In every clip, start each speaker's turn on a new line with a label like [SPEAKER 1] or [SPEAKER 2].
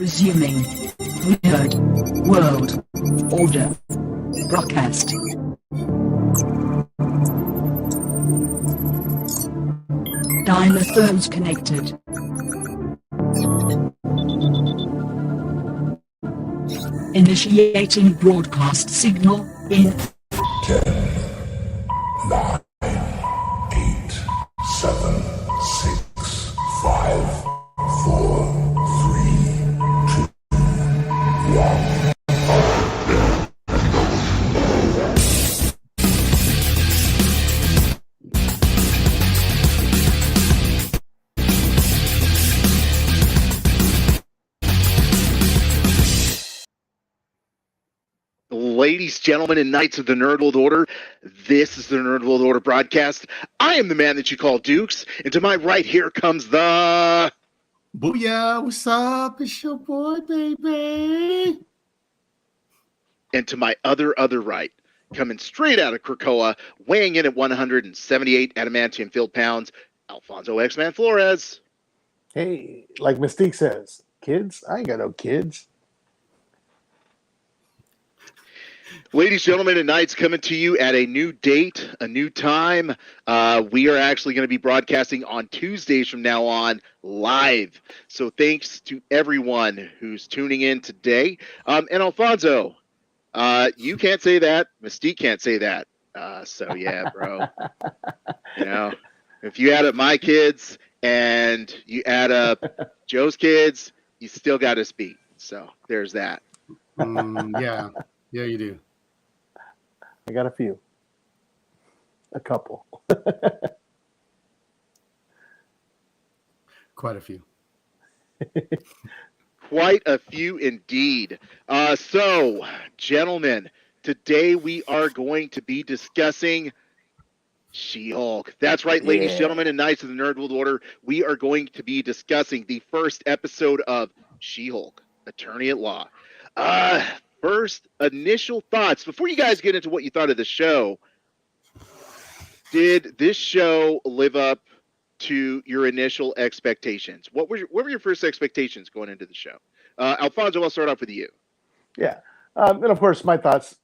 [SPEAKER 1] Resuming. Weird. World. Order. Broadcast. Dinosaurs connected. Initiating broadcast signal in
[SPEAKER 2] 10, 9, 8, 7, 6, 5, 4, 3, 2, 1.
[SPEAKER 3] Ladies, gentlemen, and knights of the Nerd World Order, this is the Nerd World Order broadcast. I am the man that you call Dukes, and to my right here comes the...
[SPEAKER 4] Booyah, what's up? It's your boy, baby.
[SPEAKER 3] And to my other right, coming straight out of Krakoa, weighing in at 178 adamantium filled pounds, Alfonso X-Man Flores.
[SPEAKER 5] Hey, like Mystique says, kids? I ain't got no kids.
[SPEAKER 3] Ladies, gentlemen, and knights, coming to you at a new date, a new time. We are actually going to be broadcasting on Tuesdays from now on live. So thanks to everyone who's tuning in today. And Alfonso, you can't say that. Mystique can't say that. So yeah, bro. You know, if you add up my kids and you add up Joe's kids, you still got us beat. So there's that.
[SPEAKER 4] Yeah, you do.
[SPEAKER 5] I got a few. A couple.
[SPEAKER 4] Quite a few.
[SPEAKER 3] Quite a few indeed. So, gentlemen, today we are going to be discussing She-Hulk. That's right, ladies, gentlemen, and knights of the Nerd World Order. We are going to be discussing the first episode of She-Hulk, Attorney at Law. First, initial thoughts. Before you guys get into what you thought of the show, did this show live up to your initial expectations? What were your first expectations going into the show? Alfonso, I'll start off with you.
[SPEAKER 5] Yeah. And of course, my thoughts,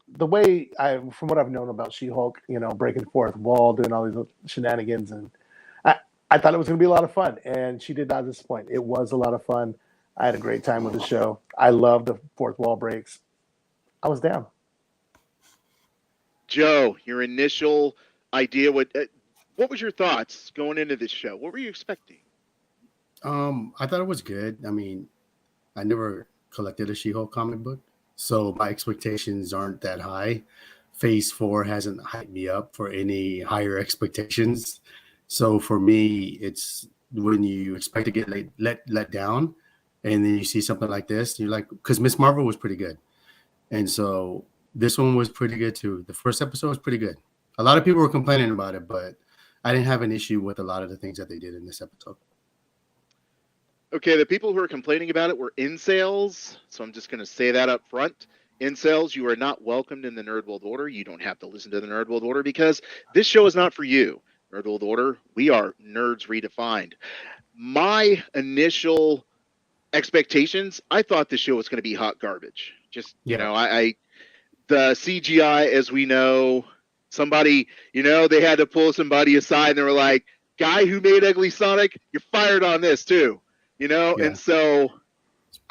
[SPEAKER 5] the way from what I've known about She-Hulk, breaking the fourth wall, doing all these shenanigans, and I thought it was going to be a lot of fun, and she did not disappoint. It was a lot of fun. I had a great time with the show. I love the fourth wall breaks. I was down.
[SPEAKER 3] Joe, your initial idea, what was your thoughts going into this show? What were you expecting?
[SPEAKER 4] I thought it was good. I mean, I never collected a She-Hulk comic book, so my expectations aren't that high. Phase 4 hasn't hyped me up for any higher expectations. So for me, it's when you expect to get let down, and then you see something like this, you're like, because Miss Marvel was pretty good. And so this one was pretty good too. The first episode was pretty good. A lot of people were complaining about it, but I didn't have an issue with a lot of the things that they did in this episode.
[SPEAKER 3] Okay, the people who are complaining about it were incels, so I'm just going to say that up front. Incels, you are not welcomed in the Nerd World Order. You don't have to listen to the Nerd World Order because this show is not for you. Nerd World Order, we are nerds redefined. My initial expectations, I thought the show was going to be hot garbage. Just, the CGI, as we know, somebody, they had to pull somebody aside and they were like, guy who made Ugly Sonic, you're fired on this too, And so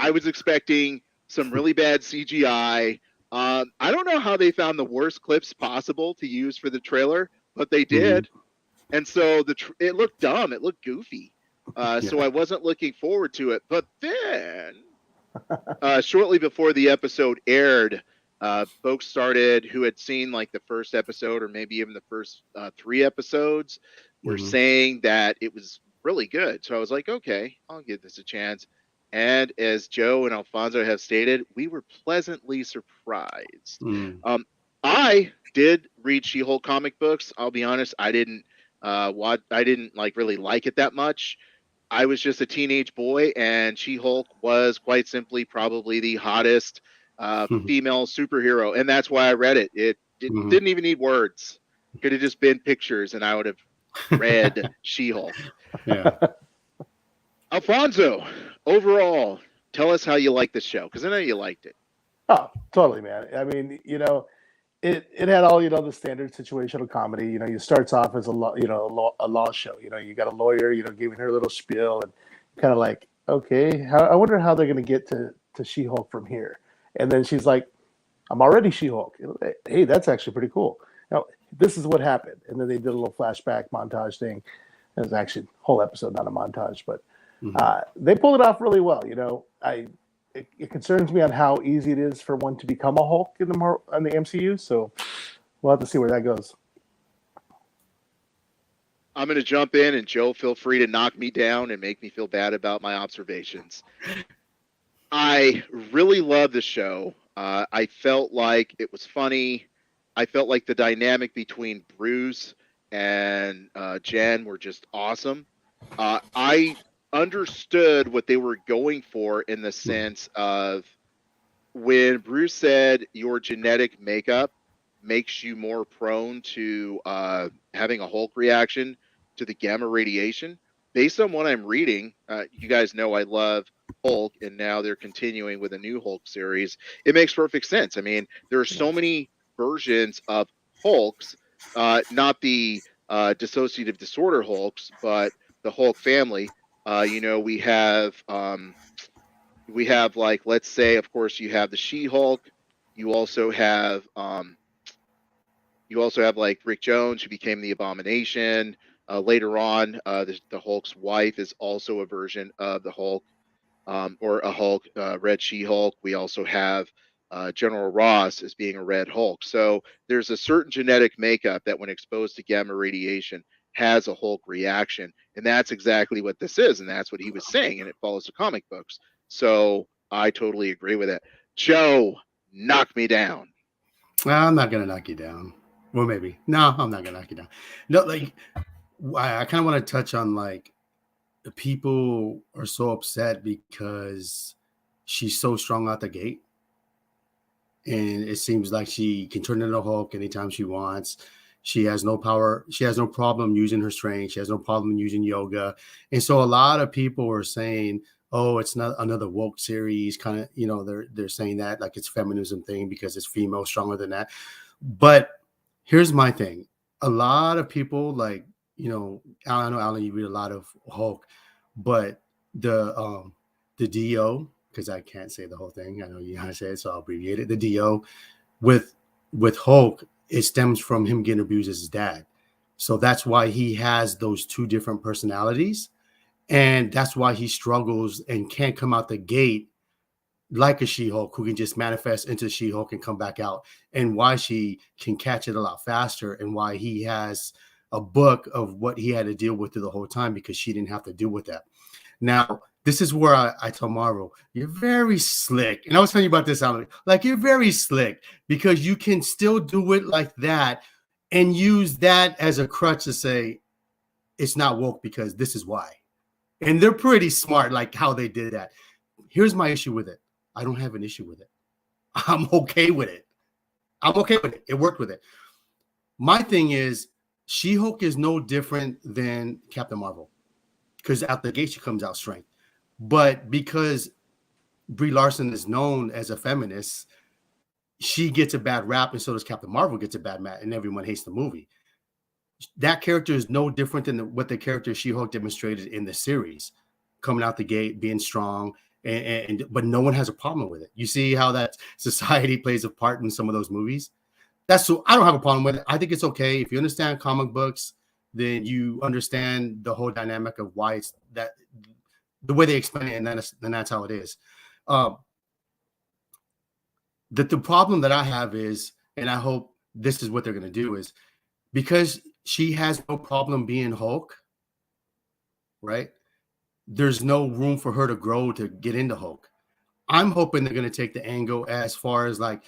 [SPEAKER 3] I was expecting some really bad CGI. I don't know how they found the worst clips possible to use for the trailer, but they did. Mm-hmm. And so it looked dumb. It looked goofy. So I wasn't looking forward to it. But then, shortly before the episode aired, folks who had seen like the first episode or maybe even the first 3 episodes were saying that it was really good. So I was like, okay, I'll give this a chance. And as Joe and Alfonso have stated, we were pleasantly surprised. I did read She-Hulk comic books. I'll be honest, I didn't really like it that much. I was just a teenage boy, and She-Hulk was quite simply probably the hottest female superhero, and that's why I read it. It didn't even need words. Could have just been pictures, and I would have read She-Hulk.
[SPEAKER 4] Yeah.
[SPEAKER 3] Alfonso, overall, tell us how you like the show, because I know you liked it.
[SPEAKER 5] Oh, totally, man. I mean, it had all the standard situational comedy. You starts off as a law show. You got a lawyer, giving her a little spiel, and kind of like, okay, I wonder how they're going to get to She-Hulk from here. And then she's like, I'm already She-Hulk. Hey, that's actually pretty cool. Now, this is what happened. And then they did a little flashback montage thing. It was actually a whole episode, not a montage, but they pulled it off really well. It concerns me on how easy it is for one to become a Hulk in the MCU. So we'll have to see where that goes.
[SPEAKER 3] I'm going to jump in, and Joe, feel free to knock me down and make me feel bad about my observations. I really love the show. I felt like it was funny. I felt like the dynamic between Bruce and Jen were just awesome. I understood what they were going for in the sense of when Bruce said your genetic makeup makes you more prone to having a Hulk reaction to the gamma radiation. Based on what I'm reading, you guys know I love Hulk, and now they're continuing with a new Hulk series. It makes perfect sense. I mean, there are so many versions of Hulks, not the dissociative disorder Hulks, but the Hulk family. We have like, let's say, of course, you have the She-Hulk. You also have like Rick Jones, who became the Abomination. Later on, the Hulk's wife is also a version of the Hulk, or a Hulk, Red She-Hulk. We also have General Ross as being a Red Hulk. So there's a certain genetic makeup that, when exposed to gamma radiation, has a Hulk reaction, and that's exactly what this is, and that's what he was saying, and it follows the comic books. So I totally agree with it. Joe, knock me down.
[SPEAKER 4] Well, I'm not gonna knock you down. Well, maybe. No, I'm not gonna knock you down. No, like I kind of want to touch on like the people are so upset because she's so strong out the gate, and it seems like she can turn into Hulk anytime she wants. She has no power. She has no problem using her strength. She has no problem using yoga. And so a lot of people are saying, oh, it's not another woke series. Kind of, they're saying that like it's feminism thing because it's female stronger than that. But here's my thing. A lot of people like, I know, Alan, you read a lot of Hulk, but the DO, because I can't say the whole thing. I know you gotta say it, so I'll abbreviate it. The DO with Hulk, it stems from him getting abused as his dad. So that's why he has those two different personalities. And that's why he struggles and can't come out the gate like a She-Hulk who can just manifest into She-Hulk and come back out. And why she can catch it a lot faster, and why he has a book of what he had to deal with through the whole time, because she didn't have to deal with that. Now, this is where I tell Marvel, you're very slick. And I was telling you about this, Alan. Like, you're very slick because you can still do it like that and use that as a crutch to say it's not woke because this is why. And they're pretty smart, like how they did that. Here's my issue with it. I don't have an issue with it. I'm okay with it. It worked with it. My thing is, She-Hulk is no different than Captain Marvel, because out the gate she comes out strength. But because Brie Larson is known as a feminist, she gets a bad rap, and so does Captain Marvel gets a bad rap, and everyone hates the movie. That character is no different than what the character She-Hulk demonstrated in the series, coming out the gate, being strong, but no one has a problem with it. You see how that society plays a part in some of those movies? So I don't have a problem with it. I think it's okay. If you understand comic books, then you understand the whole dynamic of why it's that, the way they explain it, and that's how it is. The problem that I have is, and I hope this is what they're going to do, is because she has no problem being Hulk, right? There's no room for her to grow to get into Hulk. I'm hoping they're going to take the angle as far as like,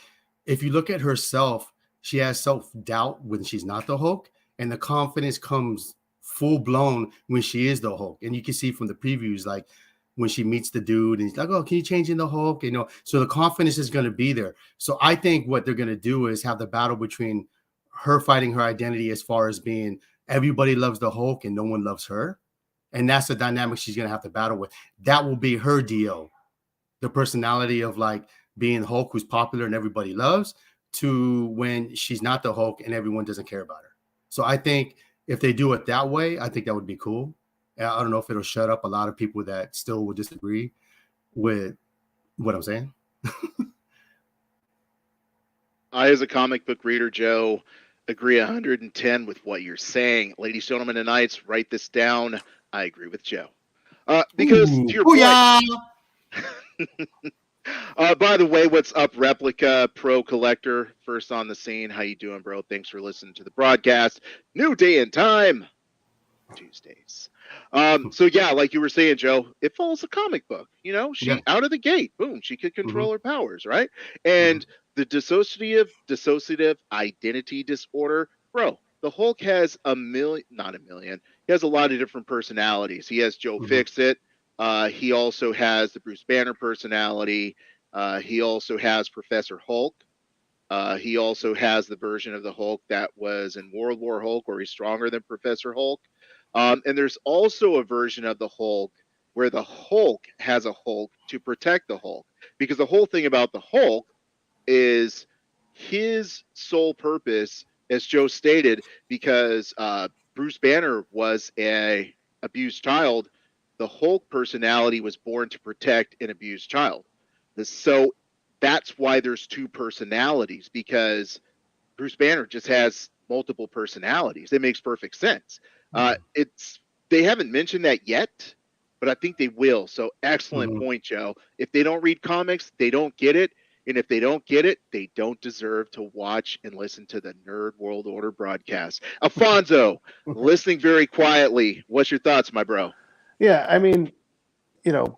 [SPEAKER 4] if you look at herself, she has self-doubt when she's not the Hulk, and the confidence comes full blown when she is the Hulk. And you can see from the previews, like when she meets the dude and he's like, oh, can you change into Hulk? So the confidence is going to be there. So I think what they're going to do is have the battle between her fighting her identity as far as being everybody loves the Hulk and no one loves her. And that's the dynamic she's going to have to battle with. That will be her deal. the personality of like being Hulk, who's popular and everybody loves, to when she's not the Hulk and everyone doesn't care about her. So I think if they do it that way, I think that would be cool. I don't know if it'll shut up a lot of people that still would disagree with what I'm saying.
[SPEAKER 3] I, as a comic book reader, Joe, agree 110 with what you're saying. Ladies, gentlemen, and knights, write this down. I agree with Joe. Because
[SPEAKER 4] Ooh,
[SPEAKER 3] to your
[SPEAKER 4] booyah!
[SPEAKER 3] point, by the way, what's up, Replica Pro Collector? First on the scene. How you doing, bro? Thanks for listening to the broadcast. New day and time. Tuesdays. So yeah, like you were saying, Joe, it follows a comic book. You know,
[SPEAKER 4] Yeah.
[SPEAKER 3] she out of the gate, boom, she could control her powers, right?
[SPEAKER 4] Mm-hmm.
[SPEAKER 3] And the dissociative identity disorder, bro. The Hulk has not a million. He has a lot of different personalities. He has Joe
[SPEAKER 4] Mm-hmm.
[SPEAKER 3] Fixit. He also has the Bruce Banner personality. He also has Professor Hulk. He also has the version of the Hulk that was in World War Hulk, where he's stronger than Professor Hulk. And there's also a version of the Hulk where the Hulk has a Hulk to protect the Hulk. Because the whole thing about the Hulk is his sole purpose, as Joe stated, because Bruce Banner was a abused child, the Hulk personality was born to protect an abused child. So that's why there's two personalities, because Bruce Banner just has multiple personalities. It makes perfect sense. It's They haven't mentioned that yet, but I think they will. So excellent
[SPEAKER 4] Mm-hmm.
[SPEAKER 3] point, Joe. If they don't read comics, they don't get it. And if they don't get it, they don't deserve to watch and listen to the Nerd World Order broadcast. Alfonso, listening very quietly. What's your thoughts, my bro?
[SPEAKER 5] Yeah, I mean,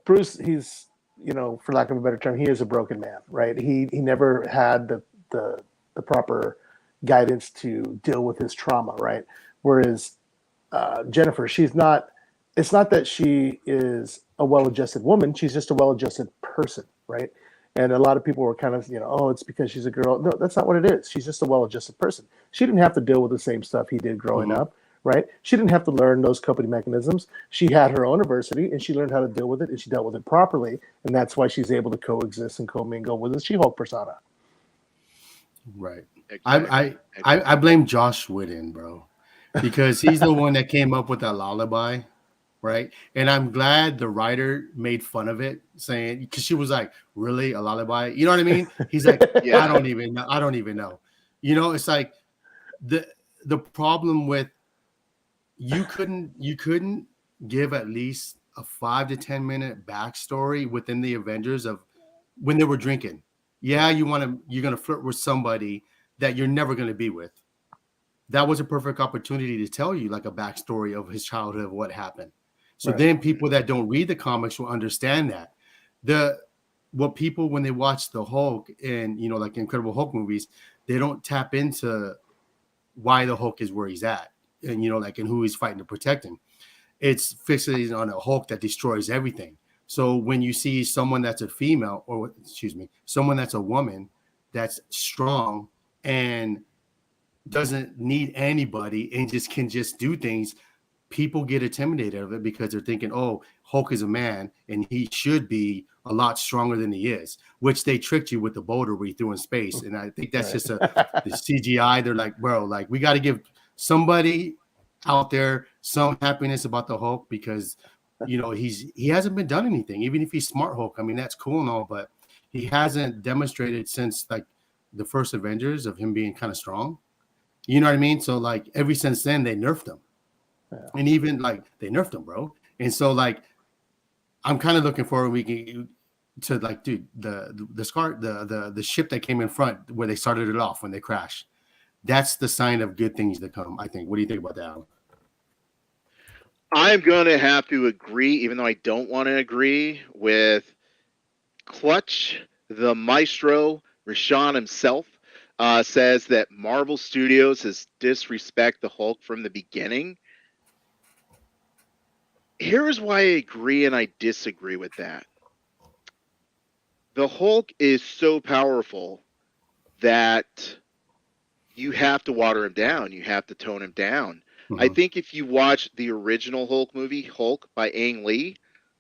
[SPEAKER 5] Bruce, he's, for lack of a better term, he is a broken man, right? He never had the proper guidance to deal with his trauma, right? Whereas Jennifer, she's not. It's not that she is a well-adjusted woman; she's just a well-adjusted person, right? And a lot of people were kind of, oh, it's because she's a girl. No, that's not what it is. She's just a well-adjusted person. She didn't have to deal with the same stuff he did growing
[SPEAKER 4] Mm-hmm.
[SPEAKER 5] up, right? She didn't have to learn those coping mechanisms. She had her own adversity, and she learned how to deal with it, and she dealt with it properly, and that's why she's able to coexist and commingle with the She-Hulk persona.
[SPEAKER 4] Right.
[SPEAKER 3] Exactly.
[SPEAKER 4] I blame Josh Whedon, bro, because he's the one that came up with that lullaby, right? And I'm glad the writer made fun of it, saying, because she was like, "Really, a lullaby?" You know what I mean? He's like,
[SPEAKER 3] Yeah.
[SPEAKER 4] I don't even know. It's like the problem with you couldn't give at least a 5 to 10 minute backstory within the Avengers of when they were drinking. Yeah, you're gonna flirt with somebody that you're never gonna be with. That was a perfect opportunity to tell you like a backstory of his childhood, of what happened. So
[SPEAKER 5] Right.
[SPEAKER 4] then people that don't read the comics will understand that. What people, when they watch the Hulk and like Incredible Hulk movies, they don't tap into why the Hulk is where he's at, and and who he's fighting to protect him. It's fixated on a Hulk that destroys everything. So when you see someone that's a female, or excuse me, someone that's a woman that's strong and doesn't need anybody and can just do things, people get intimidated of it because they're thinking, oh, Hulk is a man and he should be a lot stronger than he is, which they tricked you with the boulder we threw in space. And I think that's just the CGI. They're like, bro, like we got to give somebody out there some happiness about the Hulk, because he hasn't been done anything. Even if he's smart Hulk, I mean, that's cool and all, but he hasn't demonstrated since like the first Avengers of him being kind of strong. You know what I mean? So like ever since then they nerfed him.
[SPEAKER 5] Yeah.
[SPEAKER 4] And even like they nerfed him, bro. And so like I'm kind of looking forward to like, dude, the ship that came in front where they started it off when they crashed. That's the sign of good things to come, I think. What do you think about that, Alan?
[SPEAKER 3] I'm going to have to agree, even though I don't want to agree, with Clutch, the maestro, Rashawn himself, says that Marvel Studios has disrespect the Hulk from the beginning. Here's why I agree and I disagree with that. The Hulk is so powerful that you have to water him down. You have to tone him down. I think if you watch the original Hulk movie, Hulk by Ang Lee,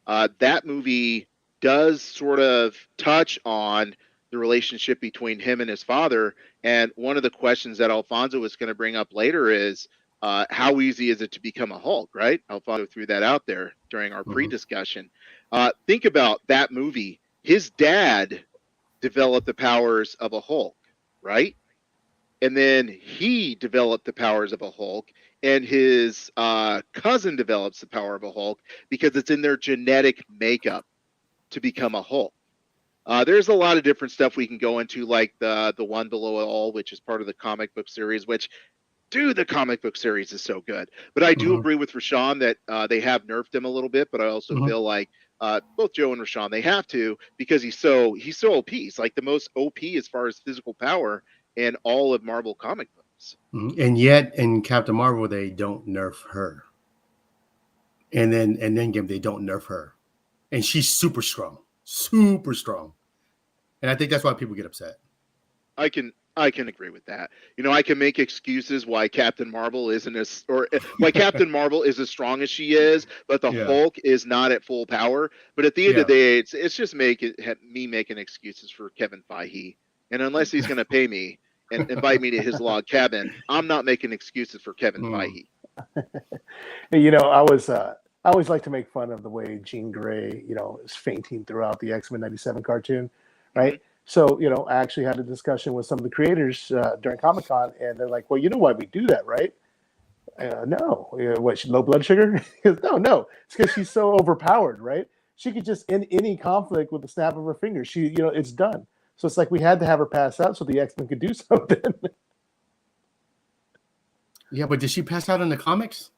[SPEAKER 3] that movie does sort of touch on the relationship between him and his father. And one of the questions that Alfonso was going to bring up later is how easy is it to become a Hulk, right? Alfonso threw that out there during our pre-discussion. Think about that movie. His dad developed the powers of a Hulk, right? And then he developed the powers of a Hulk, and his cousin develops the power of a Hulk because it's in their genetic makeup to become a Hulk. There's a lot of different stuff we can go into, like the One Below It All, which is part of the comic book series, which, dude, the comic book series is so good. But I do agree with Rashawn that they have nerfed him a little bit, but I also feel like both Joe and Rashawn, they have to, because he's so OP. He's like the most OP as far as physical power in all of Marvel comic books.
[SPEAKER 4] And yet in Captain Marvel, they don't nerf her. And then in Endgame, they don't nerf her. And she's super strong. Super strong. And I think that's why people get upset.
[SPEAKER 3] I can agree with that. You know, I can make excuses why Captain Marvel isn't as, or why Captain Marvel is as strong as she is, but the Hulk is not at full power. But at the end of the day, it's just me making excuses for Kevin Feige. And unless he's going to pay me and invite me to his log cabin, I'm not making excuses for Kevin Feige.
[SPEAKER 5] You know, I always like to make fun of the way Jean Grey, you know, is fainting throughout the X-Men 97 cartoon, right? Mm-hmm. So, you know, I actually had a discussion with some of the creators during Comic-Con, and they're like, well, you know why we do that, right? No. What, she low blood sugar? No. It's because she's so overpowered, right? She could just end any conflict with the snap of her fingers. She, you know, it's done. So it's like we had to have her pass out so the X-Men could do something.
[SPEAKER 4] Yeah, but did she pass out in the comics?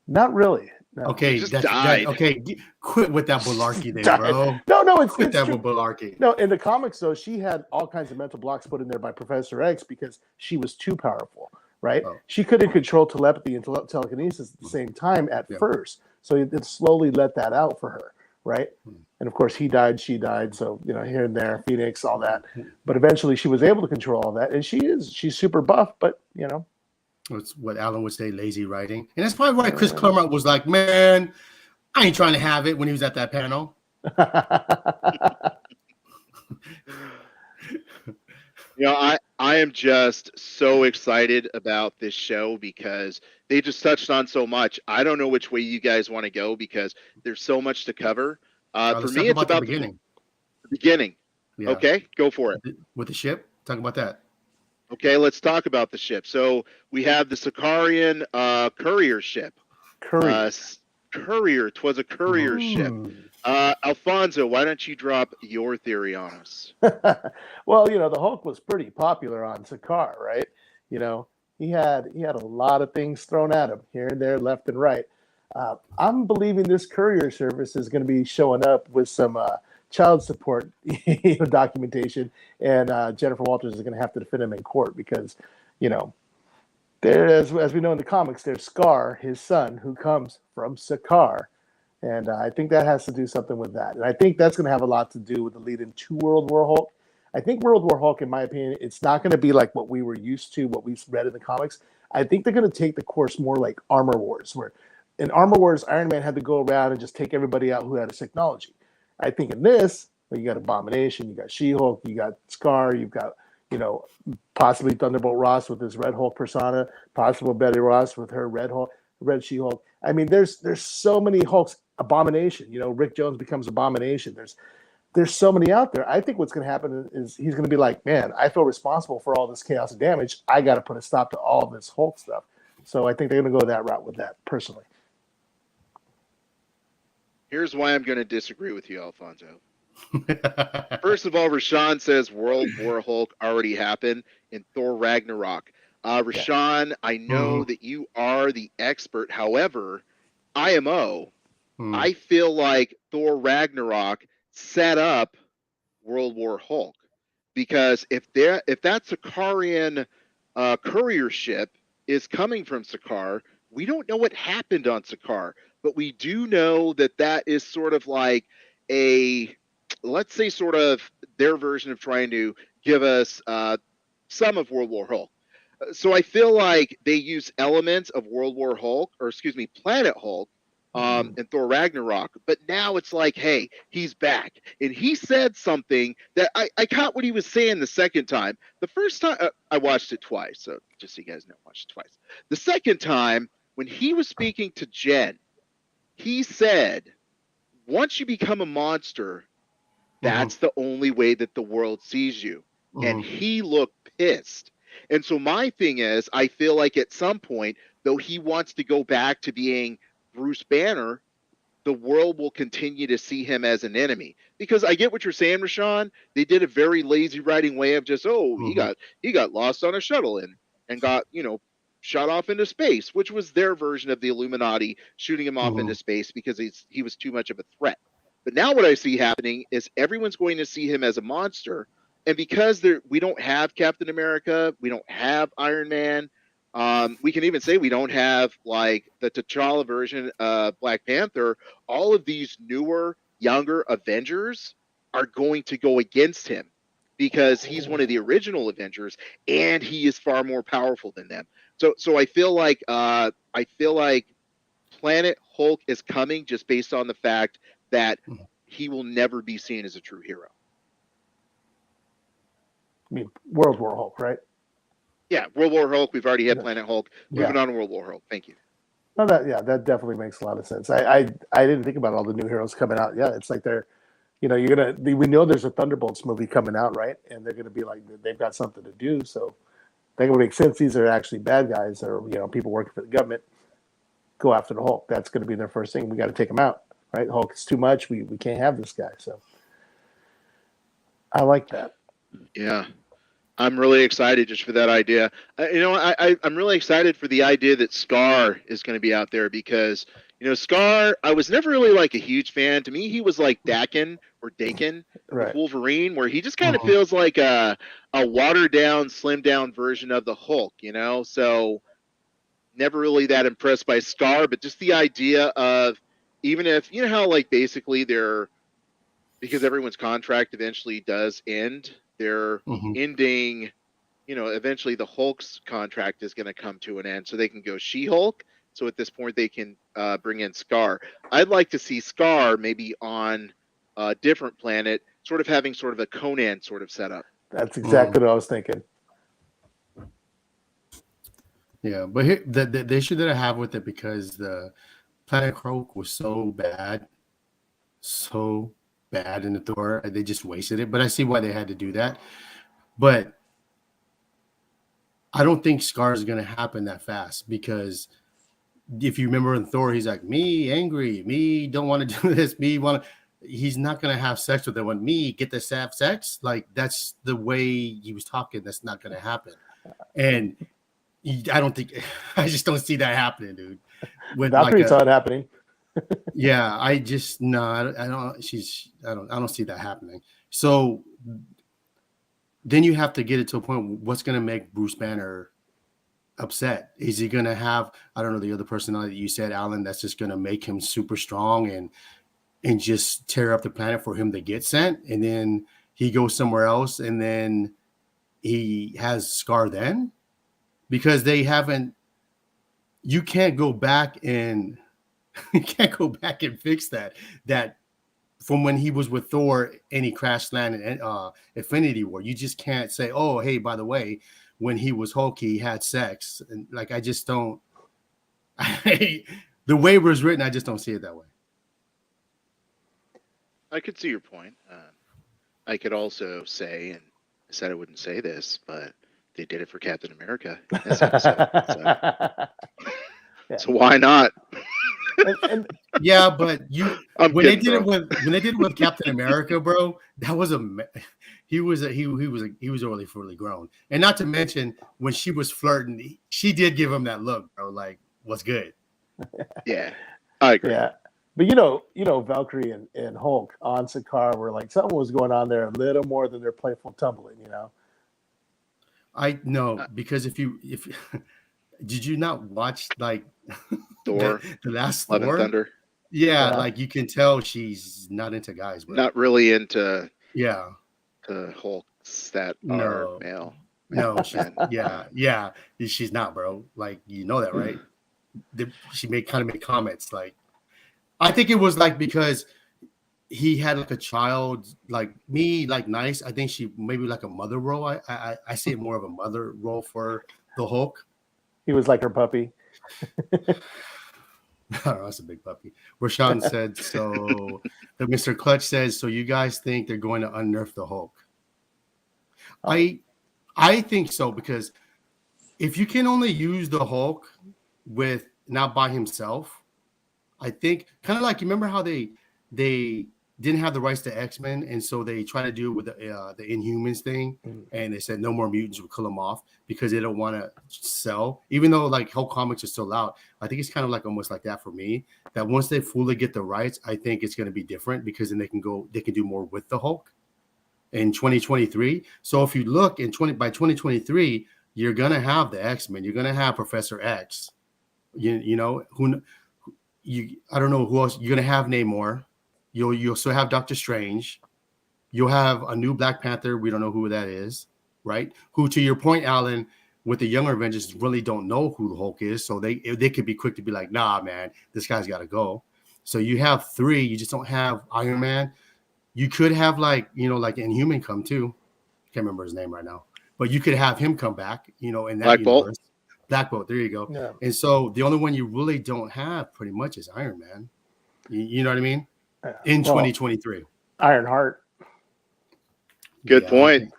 [SPEAKER 5] Not really. No.
[SPEAKER 4] Okay, okay, quit with that malarkey there, bro.
[SPEAKER 5] No,
[SPEAKER 4] quit that with malarkey.
[SPEAKER 5] No, in the comics though, she had all kinds of mental blocks put in there by Professor X because she was too powerful, right? Oh. She couldn't control telepathy and telekinesis at the same time at first, so it slowly let that out for her, right? And of course, he died, she died, so you know, here and there, Phoenix, all that. But eventually, she was able to control all that, and she's super buff, but you know.
[SPEAKER 4] It's what Alan would say, lazy writing. And that's probably why Chris Claremont was like, man, I ain't trying to have it when he was at that panel.
[SPEAKER 3] You know, I am just so excited about this show because they just touched on so much. I don't know which way you guys want to go because there's so much to cover. For me, it's about the beginning. Yeah. Okay, go for it.
[SPEAKER 4] With the ship? Talk about that.
[SPEAKER 3] Okay, let's talk about the ship. So we have the Sicarian courier ship. Courier. 'Twas a courier ship. Alfonso, why don't you drop your theory on us?
[SPEAKER 5] Well, you know, the Hulk was pretty popular on Sakaar, right? You know, he had a lot of things thrown at him here and there, left and right. I'm believing this courier service is going to be showing up with some child support documentation, and Jennifer Walters is going to have to defend him in court because, you know, there, as we know in the comics, there's Scar, his son, who comes from Sakaar, and I think that has to do something with that. And I think that's going to have a lot to do with the lead into World War Hulk. I think World War Hulk, in my opinion, it's not going to be like what we were used to, what we read in the comics. I think they're going to take the course more like Armor Wars, where in Armor Wars, Iron Man had to go around and just take everybody out who had a technology. I think in this, well, you got Abomination, you got She-Hulk, you got Scar, you've got, you know, possibly Thunderbolt Ross with his Red Hulk persona, possible Betty Ross with her Red She-Hulk. I mean, there's so many Hulks. Abomination, you know, Rick Jones becomes Abomination. There's so many out there. I think what's going to happen is he's going to be like, man, I feel responsible for all this chaos and damage. I got to put a stop to all this Hulk stuff. So I think they're going to go that route with that, personally.
[SPEAKER 3] Here's why I'm going to disagree with you, Alfonso. First of all, Rashawn says World War Hulk already happened in Thor Ragnarok. Rashawn, I know that you are the expert. However, IMO, I feel like Thor Ragnarok set up World War Hulk, because if that Sicarian courier ship is coming from Sakaar, we don't know what happened on Sakaar, but we do know that is sort of like let's say sort of their version of trying to give us some of World War Hulk. So I feel like they use elements of World War Hulk, or excuse me, Planet Hulk, in Thor Ragnarok. But now it's like, hey, he's back. And he said something that I caught what he was saying the second time. The first time, I watched it twice. So just so you guys know, I watched it twice. The second time, when he was speaking to Jen, he said, once you become a monster, that's the only way that the world sees you. And he looked pissed. And so my thing is, I feel like at some point, though he wants to go back to being Bruce Banner, the world will continue to see him as an enemy. Because I get what you're saying, Rashawn. They did a very lazy writing way of just, he got lost on a shuttle and got, shot off into space, which was their version of the Illuminati shooting him off into space because he was too much of a threat. But now what I see happening is everyone's going to see him as a monster. And because we don't have Captain America, we don't have Iron Man, we can even say we don't have like the T'Challa version of Black Panther. All of these newer, younger Avengers are going to go against him because he's one of the original Avengers and he is far more powerful than them. So I feel like Planet Hulk is coming just based on the fact that he will never be seen as a true hero.
[SPEAKER 5] I mean, World War Hulk, right?
[SPEAKER 3] Yeah, World War Hulk. We've already had Planet Hulk. Moving on to World War Hulk. Thank you.
[SPEAKER 5] No, that definitely makes a lot of sense. I didn't think about all the new heroes coming out. Yeah, it's like we know there's a Thunderbolts movie coming out, right? And they're gonna be like they've got something to do, so that would make sense. These are actually bad guys, or people working for the government. Go after the Hulk. That's going to be their first thing. We got to take him out, right? Hulk is too much. We can't have this guy. So I like that.
[SPEAKER 3] Yeah. I'm really excited just for that idea. I'm really excited for the idea that Scar is going to be out there because, Scar, I was never really like a huge fan. To me, he was like Dakin with Wolverine, where he just kind of feels like a watered down, slimmed down version of the Hulk, So never really that impressed by Scar, but just the idea of even if, how like basically because everyone's contract eventually does end, they're ending, eventually the Hulk's contract is going to come to an end so they can go She-Hulk. So at this point they can bring in Scar. I'd like to see Scar maybe on a different planet, sort of having sort of a Conan sort of setup.
[SPEAKER 5] That's exactly what I was thinking.
[SPEAKER 4] Yeah, but here, the issue that I have with it, because the Planet Hulk was so bad in the Thor, they just wasted it. But I see why they had to do that. But I don't think Scar is going to happen that fast, because if you remember in Thor, he's like, me angry, me don't want to do this, he's not going to have sex with them. Me get this have sex, like that's the way he was talking. That's not going to happen. And I just don't see that happening, dude.
[SPEAKER 5] Valkyrie saw it happening.
[SPEAKER 4] Yeah, I don't see that happening. So then you have to get it to a point. What's going to make Bruce Banner upset? Is he going to have, I don't know, the other personality that you said, Alan, that's just going to make him super strong and just tear up the planet for him to get sent, and then he goes somewhere else, and then he has Scar then? Because you can't go back and fix that from when he was with Thor and he crash landed in Infinity War. You just can't say, oh, hey, by the way, when he was Hulk, he had sex. And like, I just don't, the way it was written, I just don't see it that way.
[SPEAKER 3] I could see your point. I could also say, and I said I wouldn't say this, but they did it for Captain America in this episode. So why not?
[SPEAKER 4] Yeah, but when they did it with Captain America, bro, that was he was really fully grown. And not to mention when she was flirting, she did give him that look, bro, like, what's good?
[SPEAKER 3] Yeah, I agree.
[SPEAKER 5] Yeah. But Valkyrie and Hulk on Sakaar were like, something was going on there a little more than their playful tumbling,
[SPEAKER 4] I know, because if did you not watch like
[SPEAKER 3] Thor,
[SPEAKER 4] the last
[SPEAKER 3] Love and
[SPEAKER 4] Thor?
[SPEAKER 3] Thunder?
[SPEAKER 4] Yeah, like you can tell she's not into guys, bro.
[SPEAKER 3] Not really into
[SPEAKER 4] to
[SPEAKER 3] Hulks that are male.
[SPEAKER 4] No, she's not, bro. Like, you know that, right? She made comments like, I think it was like because he had like a child, like me, like nice. I think she maybe like a mother role. I see it more of a mother role for the Hulk.
[SPEAKER 5] He was like her puppy.
[SPEAKER 4] Oh, that's a big puppy. Rashawn said so. Mr. Clutch says so. You guys think they're going to unnerf the Hulk? I think so, because if you can only use the Hulk with not by himself, I think kind of like, you remember how they didn't have the rights to X-Men, and so they try to do it with the Inhumans thing, and they said no more mutants, will kill them off because they don't want to sell. Even though like Hulk comics are still out, I think it's kind of like almost like that for me. That once they fully get the rights, I think it's going to be different, because then they can do more with the Hulk in 2023. So if you look by 2023, you're gonna have the X-Men, you're gonna have Professor X. You know who you I don't know who else you're gonna have. Namor. You'll still have Doctor Strange. You'll have a new Black Panther. We don't know who that is, right? Who, to your point, Alan, with the younger Avengers, really don't know who the Hulk is, so they could be quick to be like, nah, man, this guy's got to go. So you have three. You just don't have Iron Man. You could have like Inhuman come too. Can't remember his name right now, but you could have him come back. In that
[SPEAKER 3] Black
[SPEAKER 4] universe.
[SPEAKER 3] Bolt.
[SPEAKER 4] Black Bolt. There you go.
[SPEAKER 5] Yeah.
[SPEAKER 4] And so the only one you really don't have pretty much is Iron Man. You know what I mean? In 2023.
[SPEAKER 5] Ironheart.
[SPEAKER 3] Good point.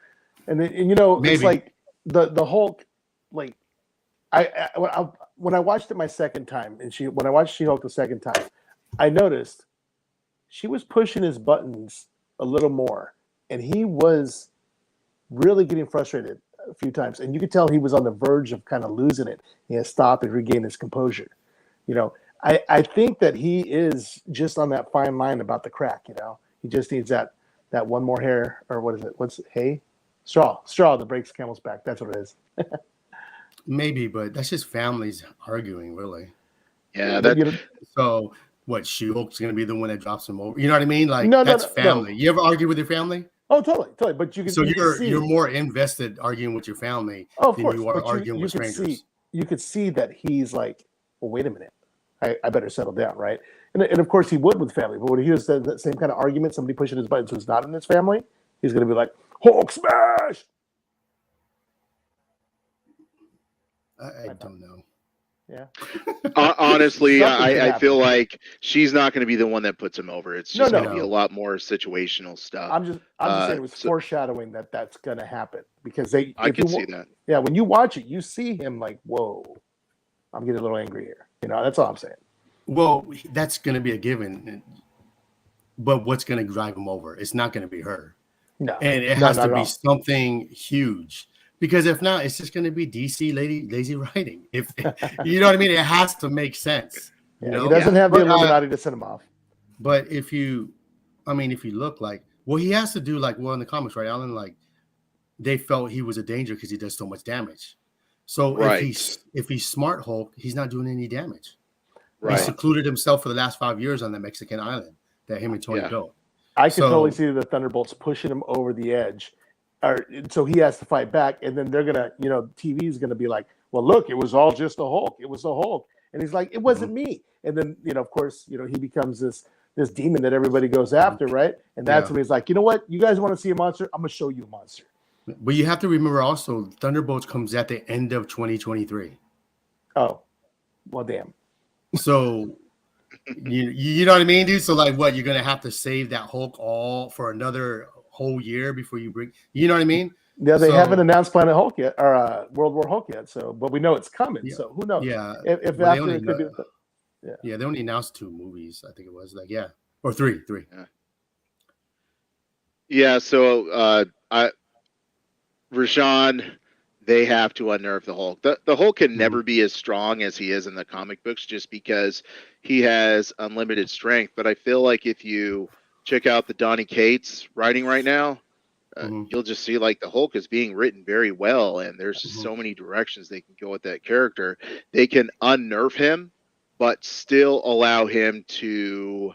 [SPEAKER 5] And then
[SPEAKER 4] Maybe.
[SPEAKER 5] it's like the Hulk. Like when I watched it my second time, when I watched She-Hulk the second time, I noticed she was pushing his buttons a little more, and he was really getting frustrated a few times, and you could tell he was on the verge of kind of losing it. He had to stop and regain his composure. I think that he is just on that fine line about the crack. He just needs that one more hair, or what is it? What's hay? Straw that breaks camel's back. That's what it is.
[SPEAKER 4] Maybe, but that's just families arguing, really.
[SPEAKER 3] Yeah.
[SPEAKER 4] So what? She-Hulk's going to be the one that drops him over. You know what I mean? Like that's family.
[SPEAKER 5] No.
[SPEAKER 4] You ever argue with your family?
[SPEAKER 5] Oh, totally. But you can.
[SPEAKER 4] So
[SPEAKER 5] you're
[SPEAKER 4] more invested arguing with your family
[SPEAKER 5] of
[SPEAKER 4] than
[SPEAKER 5] course,
[SPEAKER 4] you are
[SPEAKER 5] but
[SPEAKER 4] arguing with strangers.
[SPEAKER 5] You could see that he's like, well, wait a minute. I better settle down, right? And of course he would with family, but when he hears that same kind of argument, somebody pushing his buttons who's not in his family, he's going to be like, Hulk smash!
[SPEAKER 4] I don't know.
[SPEAKER 5] Yeah.
[SPEAKER 3] Honestly, I feel
[SPEAKER 5] happen.
[SPEAKER 3] like she's not going to be the one that puts him over. It's just going to be a lot more situational stuff.
[SPEAKER 5] I'm just saying it was foreshadowing that that's going to happen, because
[SPEAKER 3] I can see that.
[SPEAKER 5] Yeah, when you watch it, you see him like, whoa, I'm getting a little angry here. That's all I'm saying.
[SPEAKER 4] Well, that's going to be a given, but what's going to drive him over? It's not going to be her.
[SPEAKER 5] No,
[SPEAKER 4] and it has to be something huge, because if not, it's just going to be DC lazy writing. If you know what I mean, it has to make sense.
[SPEAKER 5] He doesn't have the Illuminati to send him off.
[SPEAKER 4] But if you look like, well, he has to do like, well, in the comics, right, Alan? Like they felt he was a danger because he does so much damage. So if he's smart Hulk, he's not doing any damage. Right. He secluded himself for the last 5 years on the Mexican island that him and Tony built.
[SPEAKER 5] I could totally see the Thunderbolts pushing him over the edge. So he has to fight back, and then they're gonna, TV's gonna be like, well, look, it was all just the Hulk. It was the Hulk, and he's like, it wasn't me. And then, of course, he becomes this demon that everybody goes after, right? And that's when he's like, you know what? You guys want to see a monster? I'm gonna show you a monster.
[SPEAKER 4] But you have to remember also, Thunderbolts comes at the end of 2023.
[SPEAKER 5] Oh, well, damn.
[SPEAKER 4] So, you know what I mean, dude? So, like, what? You're going to have to save that Hulk all for another whole year before you bring... You know what I mean?
[SPEAKER 5] Yeah, they haven't announced Planet Hulk yet, or World War Hulk yet, but we know it's coming, so who knows?
[SPEAKER 4] Yeah.
[SPEAKER 5] If after it could be...
[SPEAKER 4] Yeah, they only announced 2 movies, I think it was. Or 3.
[SPEAKER 3] Yeah, so Rashawn, they have to unnerve the Hulk. The Hulk can never be as strong as he is in the comic books, just because he has unlimited strength. But I feel like if you check out the Donny Cates writing right now, you'll just see like the Hulk is being written very well, and there's just so many directions they can go with that character. They can unnerve him, but still allow him to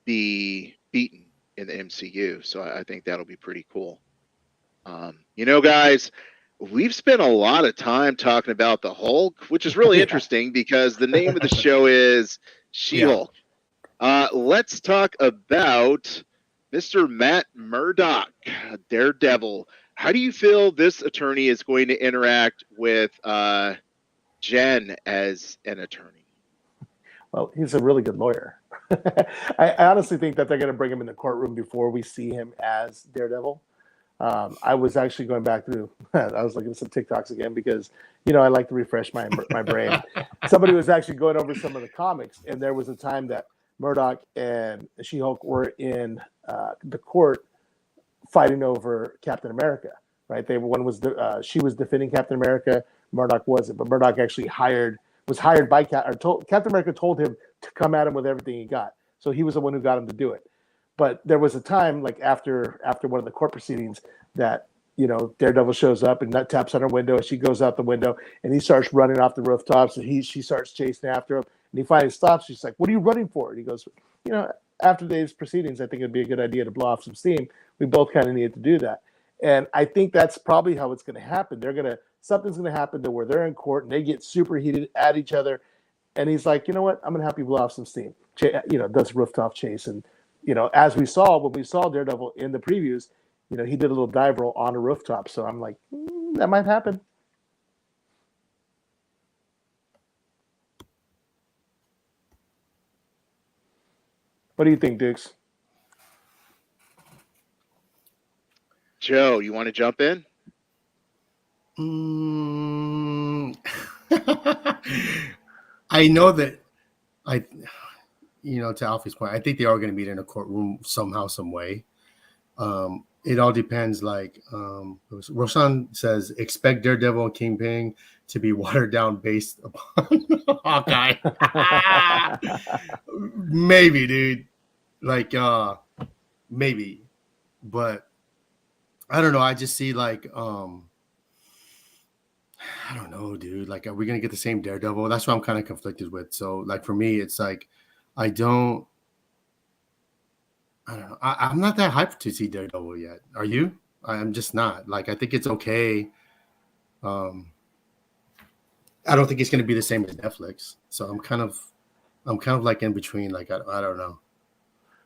[SPEAKER 3] be beaten in the MCU. So I think that'll be pretty cool. Guys, we've spent a lot of time talking about the Hulk, which is really interesting because the name of the show is She-Hulk. Let's talk about Mr. Matt Murdock, Daredevil. How do you feel this attorney is going to interact with Jen as an attorney?
[SPEAKER 5] Well, he's a really good lawyer. I honestly think that they're going to bring him in the courtroom before we see him as Daredevil. I was actually going back through. I was looking at some TikToks again because I like to refresh my brain. Somebody was actually going over some of the comics, and there was a time that Murdoch and She-Hulk were in the court fighting over Captain America. Right? She was defending Captain America. Murdoch wasn't, but Murdoch actually was hired by Captain America told him to come at him with everything he got. So he was the one who got him to do it. But there was a time, like after one of the court proceedings, that Daredevil shows up and Nut taps on her window, and she goes out the window, and he starts running off the rooftops, and she starts chasing after him, and he finally stops. She's like, "What are you running for?" And he goes, "After these proceedings, I think it'd be a good idea to blow off some steam. We both kind of needed to do that." And I think that's probably how it's going to happen. Something's going to happen to where they're in court and they get super heated at each other, and he's like, "You know what? I'm going to help you blow off some steam." Does rooftop chase. And as when we saw Daredevil in the previews, he did a little dive roll on a rooftop. So I'm like, that might happen. What do you think, Dukes?
[SPEAKER 3] Joe, you want to jump in?
[SPEAKER 4] I know that to Alfie's point, I think they are going to meet in a courtroom somehow, some way. It all depends. Like Roshan says, expect Daredevil and Kingpin to be watered down based upon Hawkeye. Maybe, dude. Like, maybe. But I don't know. I just see like, I don't know, dude. Like, are we going to get the same Daredevil? That's what I'm kind of conflicted with. So, like, for me, it's like, I don't know. I'm not that hyped to see Daredevil yet. Are you? I'm just not. Like, I think it's okay. I don't think it's going to be the same as Netflix. So I'm kind of like in between. Like, I don't know.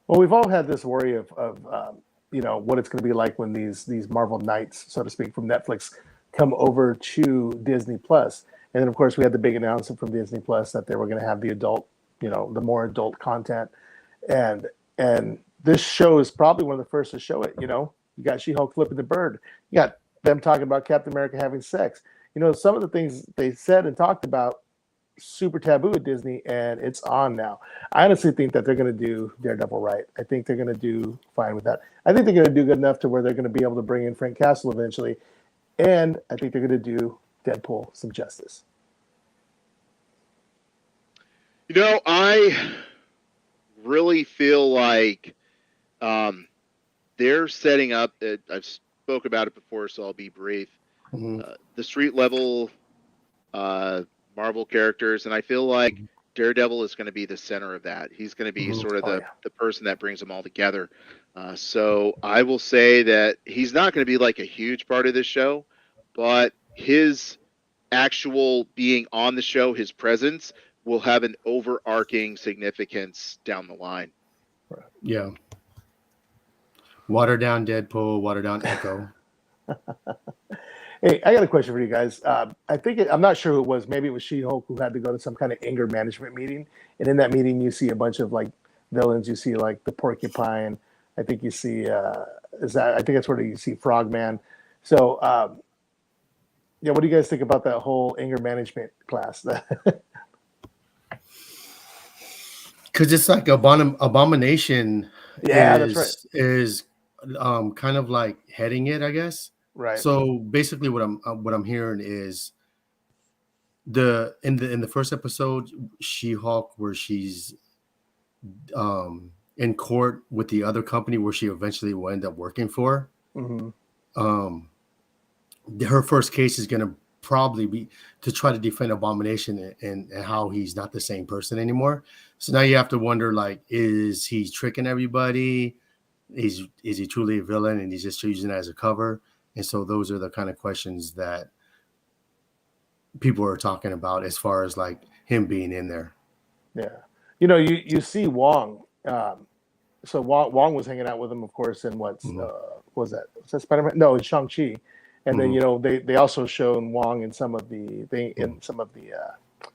[SPEAKER 5] Well, we've all had this worry of what it's going to be like when these Marvel Knights, so to speak, from Netflix come over to Disney Plus. And then, of course, we had the big announcement from Disney Plus that they were going to have the adult, the more adult content. And this show is probably one of the first to show it. You got She-Hulk flipping the bird. You got them talking about Captain America having sex. Some of the things they said and talked about, super taboo at Disney, and it's on now. I honestly think that they're going to do Daredevil right. I think they're going to do fine with that. I think they're going to do good enough to where they're going to be able to bring in Frank Castle eventually. And I think they're going to do Deadpool some justice.
[SPEAKER 3] I really feel like they're setting up. I've spoke about it before, so I'll be brief.
[SPEAKER 4] Mm-hmm.
[SPEAKER 3] The street level Marvel characters, and I feel like Daredevil is going to be the center of that. He's going to be sort of the person that brings them all together. So I will say that he's not going to be like a huge part of this show, but his actual being on the show, his presence, will have an overarching significance down the line.
[SPEAKER 4] Yeah. Water down Deadpool, water down Echo.
[SPEAKER 5] Hey, I got a question for you guys. I'm not sure who it was. Maybe it was She-Hulk who had to go to some kind of anger management meeting. And in that meeting, you see a bunch of like villains. You see like the Porcupine. I think you see, I think that's where you see Frogman. So, what do you guys think about that whole anger management class?
[SPEAKER 4] Because it's like Abomination.
[SPEAKER 5] Yeah, that's right.
[SPEAKER 4] Is kind of like heading it, I guess.
[SPEAKER 5] Right.
[SPEAKER 4] So basically, what I'm hearing is in the first episode, She-Hulk, where she's in court with the other company where she eventually will end up working for.
[SPEAKER 5] Mm-hmm.
[SPEAKER 4] Her first case is going to probably be to try to defend Abomination and how he's not the same person anymore. So now you have to wonder, like, is he tricking everybody? Is he truly a villain and he's just using it as a cover? And so those are the kind of questions that people are talking about as far as like him being in there.
[SPEAKER 5] Yeah. you see Wong. So Wong was hanging out with him, of course, in what's was that Spider-Man? No, in Shang-Chi. And then they also shown Wong in some of the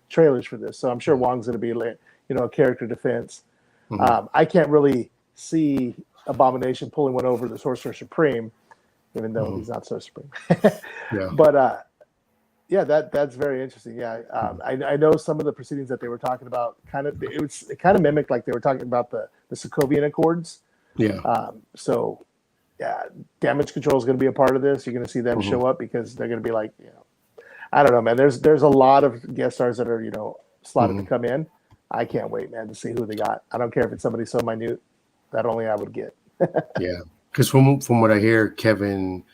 [SPEAKER 5] trailers for this. So I'm sure Wong's going to be a character defense. I can't really see Abomination pulling one over the Sorcerer Supreme, even though he's not so supreme.
[SPEAKER 4] Yeah.
[SPEAKER 5] But that's very interesting. Yeah, I know some of the proceedings that they were talking about. It kind of mimicked like they were talking about the Sokovian Accords.
[SPEAKER 4] Yeah.
[SPEAKER 5] So yeah, damage control is going to be a part of this. You're going to see them show up because they're going to be like, I don't know, man. There's a lot of guest stars that are slotted to come in. I can't wait, man, to see who they got. I don't care if it's somebody so minute that only I would get.
[SPEAKER 4] Yeah, because from what I hear, Kevin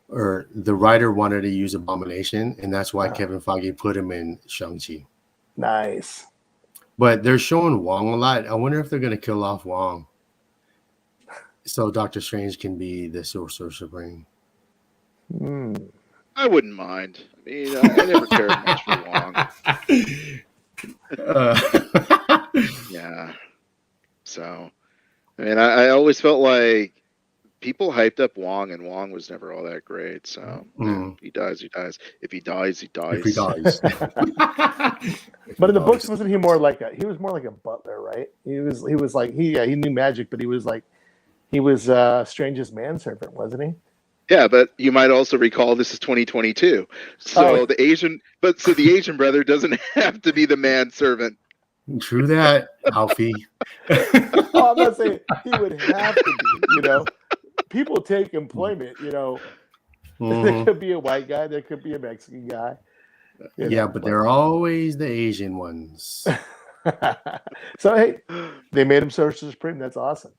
[SPEAKER 4] or the writer wanted to use Abomination, and that's why Kevin Feige put him in Shang-Chi.
[SPEAKER 5] Nice.
[SPEAKER 4] But they're showing Wong a lot. I wonder if they're going to kill off Wong so Doctor Strange can be the Sorcerer Supreme.
[SPEAKER 3] I wouldn't mind. I mean, I never cared much for Wong. Yeah. So, I mean, I always felt like people hyped up Wong, and Wong was never all that great. So, he dies, he dies. If he dies, he dies.
[SPEAKER 4] If he dies.
[SPEAKER 5] But in the books, wasn't he more like he was more like a butler, right? He was like he knew magic, but he was Strange's manservant, wasn't he?
[SPEAKER 3] Yeah, but you might also recall this is 2022. So the Asian brother doesn't have to be the manservant.
[SPEAKER 4] True that, Alfie.
[SPEAKER 5] I'm not saying he would have to be, People take employment, There could be a white guy, there could be a Mexican guy.
[SPEAKER 4] But they're always the Asian ones.
[SPEAKER 5] So, hey, they made him Sorcerer Supreme. That's awesome.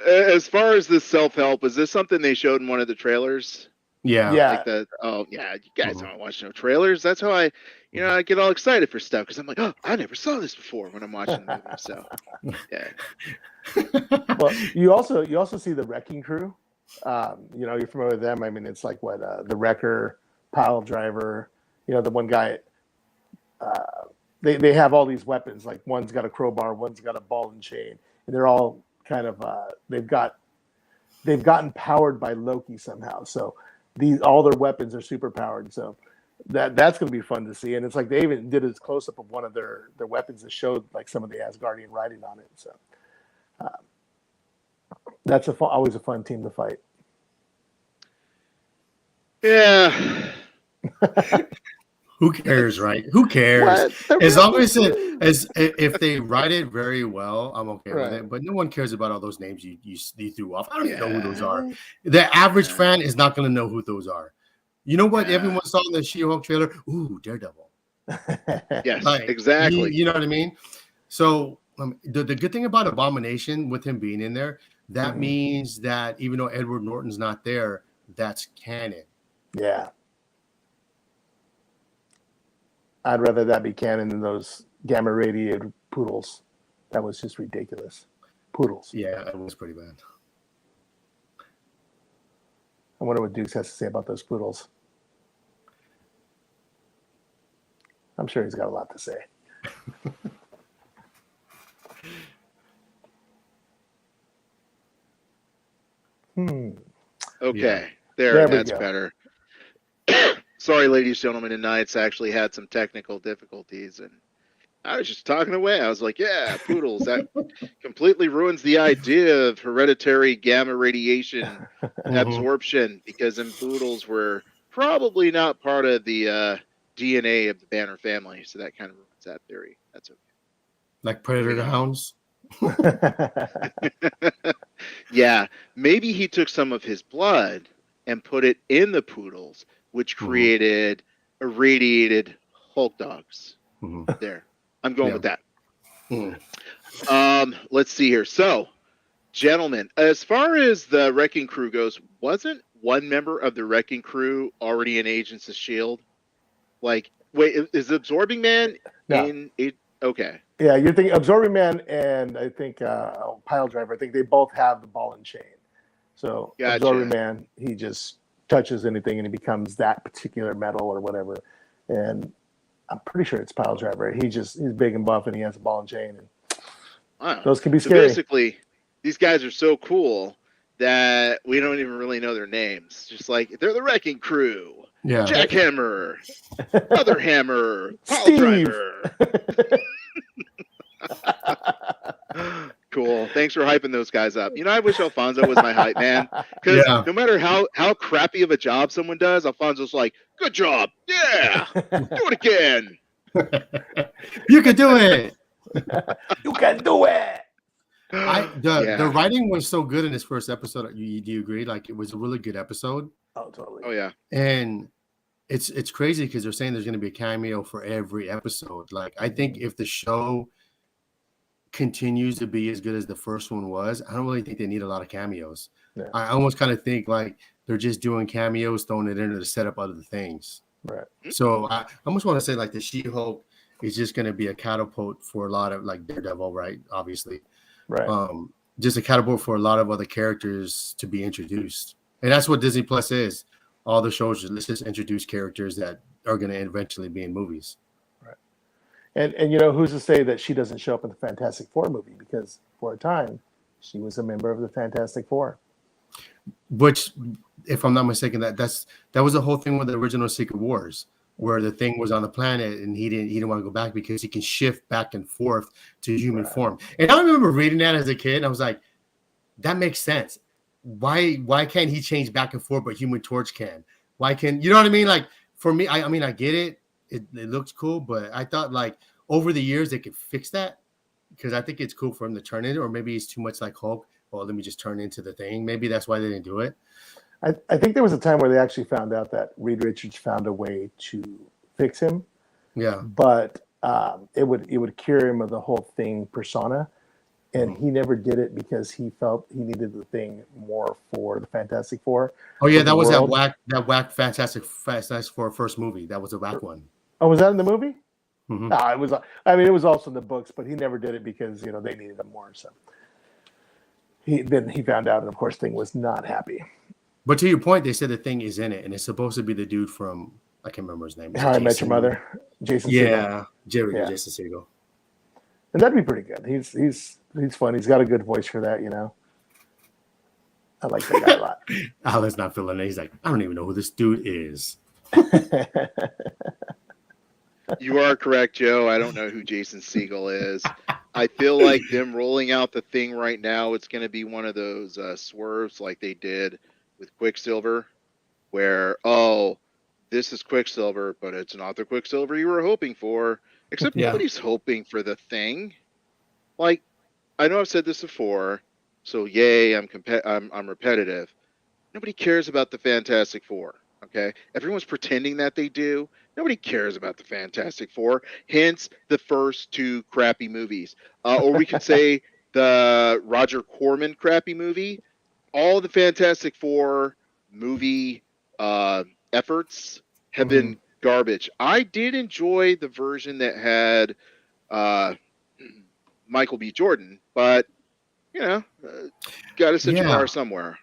[SPEAKER 3] As far as this self-help, is this something they showed in one of the trailers?
[SPEAKER 4] Yeah.
[SPEAKER 3] Like you guys don't watch no trailers. That's how I get all excited for stuff because I'm like, oh, I never saw this before when I'm watching the movie. So, yeah.
[SPEAKER 5] Well, you also see the Wrecking Crew. You're familiar with them. I mean, it's like the Wrecker, Pile Driver. The one guy. They have all these weapons. Like one's got a crowbar, one's got a ball and chain, and they're all kind of they've gotten powered by Loki somehow. So all their weapons are super powered. So that's going to be fun to see. And it's like they even did a close up of one of their weapons that showed like some of the Asgardian writing on it. So that's always a fun team to fight.
[SPEAKER 3] Yeah.
[SPEAKER 4] Who cares, right? Who cares? As long as if they write it very well, I'm okay with it. But no one cares about all those names you threw off. I don't even know who those are. The average fan is not going to know who those are. You know what? Everyone saw in the She-Hulk trailer. Ooh, Daredevil.
[SPEAKER 3] Yes, exactly.
[SPEAKER 4] You know what I mean? So the good thing about Abomination with him being in there, that means that even though Edward Norton's not there, that's canon.
[SPEAKER 5] Yeah. I'd rather that be canon than those gamma radiated poodles. That was just ridiculous. Poodles.
[SPEAKER 4] Yeah, it was pretty bad.
[SPEAKER 5] I wonder what Dukes has to say about those poodles. I'm sure he's got a lot to say.
[SPEAKER 3] Okay. There that's better. Sorry, ladies and gentlemen, tonight's actually had some technical difficulties, and I was just talking away. I was like, yeah, poodles. That completely ruins the idea of hereditary gamma radiation absorption, because them poodles were probably not part of the DNA of the Banner family, so that kind of ruins that theory. That's okay.
[SPEAKER 4] Like predator hounds?
[SPEAKER 3] Yeah, maybe he took some of his blood and put it in the poodles, which created irradiated Hulk dogs. There. I'm going with that. Let's see here. So, gentlemen, as far as the Wrecking Crew goes, wasn't one member of the Wrecking Crew already in Agents of S.H.I.E.L.D.? Like, wait, is Absorbing Man in it? Okay.
[SPEAKER 5] Yeah, you're thinking Absorbing Man and I think Pile Driver. I think they both have the ball and chain. So,
[SPEAKER 3] gotcha.
[SPEAKER 5] Absorbing Man, he just touches anything and it becomes that particular metal or whatever. And I'm pretty sure it's Pile Driver. He's big and buff, and he has a ball and chain. And
[SPEAKER 3] Wow.
[SPEAKER 5] those can be
[SPEAKER 3] So
[SPEAKER 5] scary.
[SPEAKER 3] basically, these guys are so cool that we don't even really know their names. Just like they're the Wrecking Crew,
[SPEAKER 4] Yeah.
[SPEAKER 3] Jackhammer, Other Hammer, Pile
[SPEAKER 5] Steve.
[SPEAKER 3] Driver. Cool. Thanks for hyping those guys up. I wish Alfonso was my hype man, because
[SPEAKER 4] Yeah.
[SPEAKER 3] no matter how crappy of a job someone does, Alfonso's like, "Good job, yeah, do it again."
[SPEAKER 4] You can do it.
[SPEAKER 5] You can do it.
[SPEAKER 4] The writing was so good in this first episode. Do you agree? Like, it was a really good episode.
[SPEAKER 5] Oh, totally.
[SPEAKER 3] Oh yeah.
[SPEAKER 4] And it's crazy because they're saying there's going to be a cameo for every episode. Like, I think if the show continues to be as good as the first one was, I don't really think they need a lot of cameos.
[SPEAKER 5] Yeah.
[SPEAKER 4] I almost kind of think like they're just doing cameos, throwing it into the setup other things.
[SPEAKER 5] Right.
[SPEAKER 4] So I almost want to say like the She-Hulk is just going to be a catapult for a lot of, like, Daredevil, right? Obviously.
[SPEAKER 5] Right.
[SPEAKER 4] Just a catapult for a lot of other characters to be introduced. And that's what Disney Plus is. All the shows, let's just introduce characters that are going to eventually be in movies.
[SPEAKER 5] Right. And who's to say that she doesn't show up in the Fantastic Four movie? Because for a time, she was a member of the Fantastic Four.
[SPEAKER 4] Which, if I'm not mistaken, that was the whole thing with the original Secret Wars, where the Thing was on the planet and he didn't want to go back because he can shift back and forth to human form. And I remember reading that as a kid, and I was like, that makes sense. Why can't he change back and forth, but Human Torch can? Why can, you know what I mean? Like, for me, I mean, I get it. It looks cool, but I thought, like, over the years they could fix that, because I think it's cool for him to turn into, or maybe he's too much like Hulk. Well, let me just turn into the Thing. Maybe that's why they didn't do it.
[SPEAKER 5] I think there was a time where they actually found out that Reed Richards found a way to fix him.
[SPEAKER 4] Yeah.
[SPEAKER 5] But it would cure him of the whole Thing persona. And he never did it because he felt he needed the Thing more for the Fantastic Four.
[SPEAKER 4] Oh yeah, that was that whack Fantastic Four first movie. That was a whack one.
[SPEAKER 5] Oh, was that in the movie?
[SPEAKER 4] Mm-hmm.
[SPEAKER 5] No, it was. I mean, it was also in the books, but he never did it because they needed him more. So he found out, and of course, Thing was not happy.
[SPEAKER 4] But to your point, they said the Thing is in it, and it's supposed to be the dude from, I can't remember his name.
[SPEAKER 5] How I Met Your Mother, Jason.
[SPEAKER 4] Yeah,
[SPEAKER 5] Segel.
[SPEAKER 4] Jason Segel.
[SPEAKER 5] And that'd be pretty good. He's fun. He's got a good voice for that. I like that guy a lot.
[SPEAKER 4] Alan's not feeling it. He's like, I don't even know who this dude is.
[SPEAKER 3] You are correct, Joe. I don't know who Jason Segel is. I feel like them rolling out the Thing right now, it's going to be one of those swerves like they did with Quicksilver, where, this is Quicksilver, but it's not the Quicksilver you were hoping for. Except nobody's hoping for the Thing. Like, I know I've said this before, so yay, I'm repetitive. Nobody cares about the Fantastic Four, okay? Everyone's pretending that they do. Nobody cares about the Fantastic Four, hence the first two crappy movies. Or we could say the Roger Corman crappy movie. All the Fantastic Four movie efforts have been garbage. I did enjoy the version that had Michael B. Jordan, but got to set your bar somewhere.